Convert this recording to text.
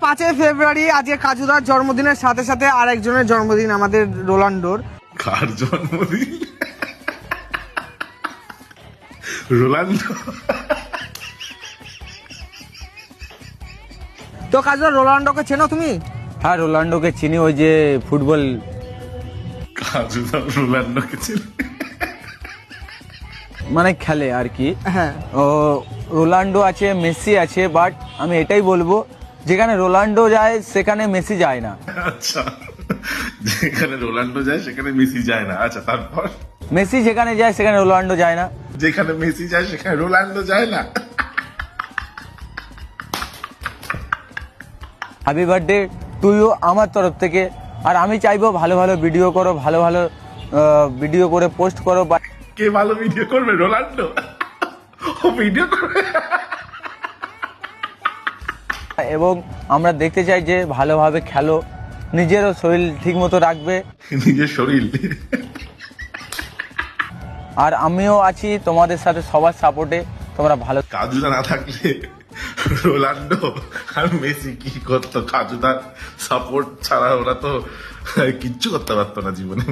5 ফেব্রুয়ারি আজকে কাজুদার জন্মদিনের সাথে সাথে আরেকজনের জন্মদিন আমাদের রোনাল্ডোর। কার জন্মদিন? রোনাল্ডো। তো কাজুদা রোনাল্ডোকে চেনো তুমি? হ্যাঁ, রোনাল্ডোকে চিনি, ওই যে ফুটবল কাজুদা রোনাল্ডোকে চিনি? মানে খেলে আর কি। হ্যাঁ, ও রোনাল্ডো আছে, মেসি আছে, বাট আমি এটাই বলবো যেখানে রোনাল্ডো যায় সেখানে মেসি যায় না। আচ্ছা, যেখানে রোনাল্ডো যায় সেখানে মেসি যায় না। আচ্ছা, তারপর? মেসি যেখানে যায় সেখানে রোনাল্ডো যায় না। যেখানে মেসি যায় সেখানে রোনাল্ডো যায় না। হ্যাপি বার্থডে তুইও আমার তরফ থেকে। আর আমি চাইবো ভালো ভালো ভিডিও করো, ভালো ভালো ভিডিও করে পোস্ট করো। কে ভালো ভিডিও করবে? রোনাল্ডো। ও ভিডিও করবে। এবং আমরা দেখতে চাই যে ভালোভাবে খেলো, নিজেরও শরীর ঠিক মতো রাখবে। নিজের শরীর। আর আমিও আছি তোমাদের সাথে সবার সাপোর্টে, তোমরা ভালো। কাজুদা না থাকলে রোনাল্ডো আর মেসি কি করতো? কাজুদার সাপোর্ট ছাড়া ওরা তো কিচ্ছু করতে পারতো না জীবনে।